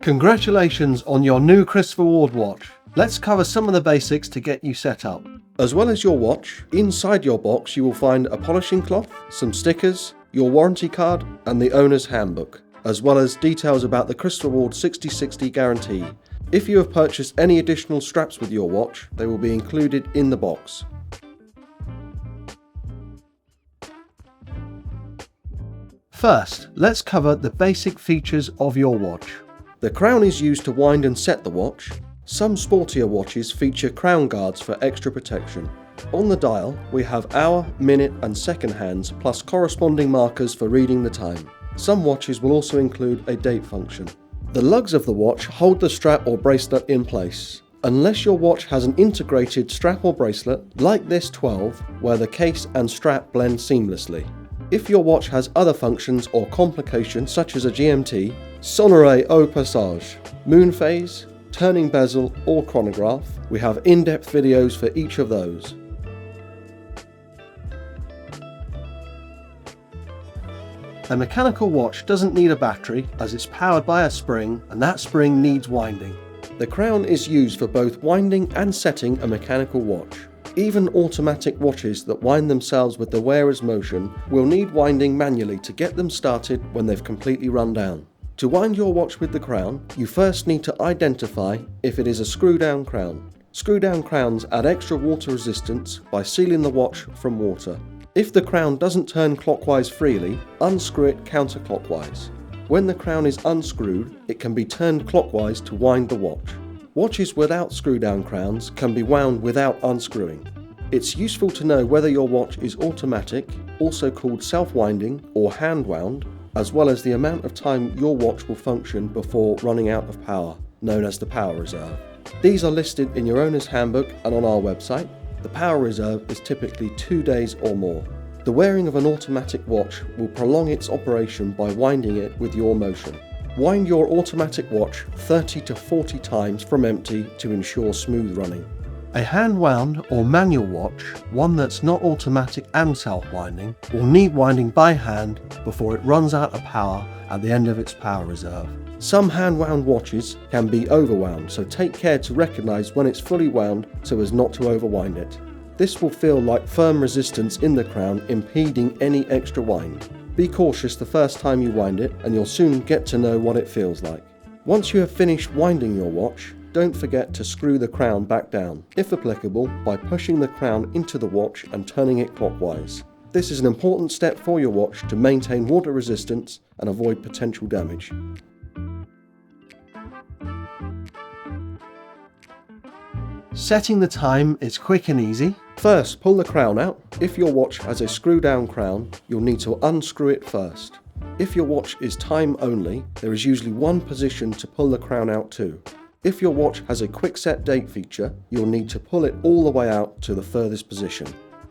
Congratulations on your new Christopher Ward watch. Let's cover some of the basics to get you set up. As well as your watch, inside your box you will find a polishing cloth, some stickers, your warranty card and the owner's handbook, as well as details about the Christopher Ward 60/60 guarantee. If you have purchased any additional straps with your watch, they will be included in the box. First, let's cover the basic features of your watch. The crown is used to wind and set the watch. Some sportier watches feature crown guards for extra protection. On the dial, we have hour, minute and second hands plus corresponding markers for reading the time. Some watches will also include a date function. The lugs of the watch hold the strap or bracelet in place. Unless your watch has an integrated strap or bracelet, like this 12, where the case and strap blend seamlessly. If your watch has other functions or complications such as a GMT, sonnerie au passage, moon phase, turning bezel or chronograph, we have in-depth videos for each of those. A mechanical watch doesn't need a battery as it's powered by a spring, and that spring needs winding. The crown is used for both winding and setting a mechanical watch. Even automatic watches that wind themselves with the wearer's motion will need winding manually to get them started when they've completely run down. To wind your watch with the crown, you first need to identify if it is a screw-down crown. Screw-down crowns add extra water resistance by sealing the watch from water. If the crown doesn't turn clockwise freely, unscrew it counterclockwise. When the crown is unscrewed, it can be turned clockwise to wind the watch. Watches without screw-down crowns can be wound without unscrewing. It's useful to know whether your watch is automatic, also called self-winding or hand-wound, as well as the amount of time your watch will function before running out of power, known as the power reserve. These are listed in your owner's handbook and on our website. The power reserve is typically 2 days or more. The wearing of an automatic watch will prolong its operation by winding it with your motion. Wind your automatic watch 30 to 40 times from empty to ensure smooth running. A hand-wound or manual watch, one that's not automatic and self-winding, will need winding by hand before it runs out of power at the end of its power reserve. Some hand-wound watches can be overwound, so take care to recognise when it's fully wound so as not to overwind it. This will feel like firm resistance in the crown impeding any extra wind. Be cautious the first time you wind it and you'll soon get to know what it feels like. Once you have finished winding your watch, don't forget to screw the crown back down, if applicable, by pushing the crown into the watch and turning it clockwise. This is an important step for your watch to maintain water resistance and avoid potential damage. Setting the time is quick and easy. First, pull the crown out. If your watch has a screw-down crown, you'll need to unscrew it first. If your watch is time only, there is usually one position to pull the crown out to. If your watch has a quick set date feature, you'll need to pull it all the way out to the furthest position.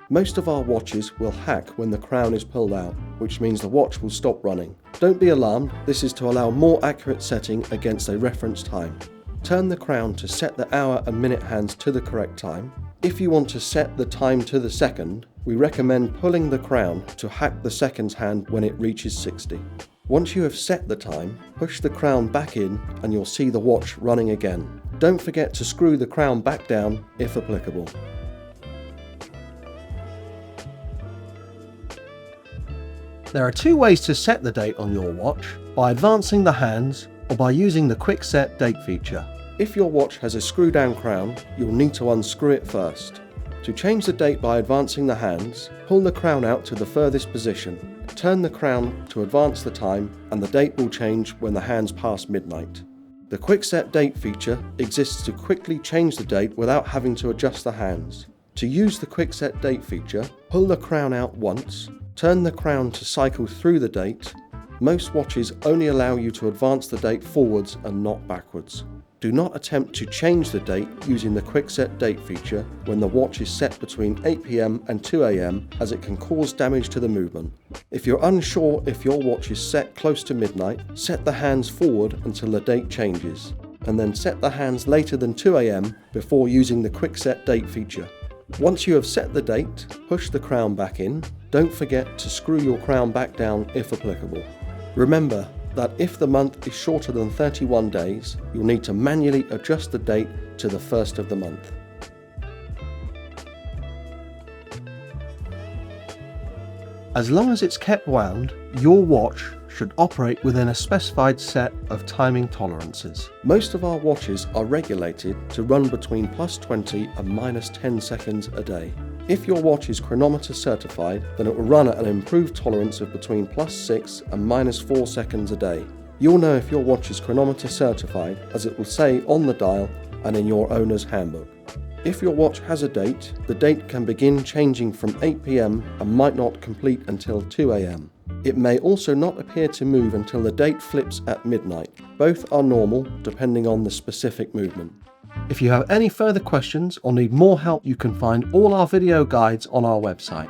Most of our watches will hack when the crown is pulled out, which means the watch will stop running. Don't be alarmed, this is to allow more accurate setting against a reference time. Turn the crown to set the hour and minute hands to the correct time. If you want to set the time to the second, we recommend pulling the crown to hack the seconds hand when it reaches 60. Once you have set the time, push the crown back in and you'll see the watch running again. Don't forget to screw the crown back down if applicable. There are two ways to set the date on your watch: by advancing the hands or by using the quick set date feature. If your watch has a screw-down crown, you'll need to unscrew it first. To change the date by advancing the hands, pull the crown out to the furthest position. Turn the crown to advance the time and the date will change when the hands pass midnight. The quick set date feature exists to quickly change the date without having to adjust the hands. To use the quick set date feature, pull the crown out once, turn the crown to cycle through the date. Most watches only allow you to advance the date forwards and not backwards. Do not attempt to change the date using the quick set date feature when the watch is set between 8 PM and 2 AM, as it can cause damage to the movement. If you're unsure if your watch is set close to midnight, set the hands forward until the date changes, and then set the hands later than 2 AM before using the quick set date feature. Once you have set the date, push the crown back in. Don't forget to screw your crown back down if applicable. Remember, that if the month is shorter than 31 days, you'll need to manually adjust the date to the first of the month. As long as it's kept wound, your watch should operate within a specified set of timing tolerances. Most of our watches are regulated to run between +20 and -10 seconds a day. If your watch is chronometer certified, then it will run at an improved tolerance of between +6 and -4 seconds a day. You'll know if your watch is chronometer certified as it will say on the dial and in your owner's handbook. If your watch has a date, the date can begin changing from 8 PM and might not complete until 2 AM. It may also not appear to move until the date flips at midnight. Both are normal depending on the specific movement. If you have any further questions or need more help, you can find all our video guides on our website.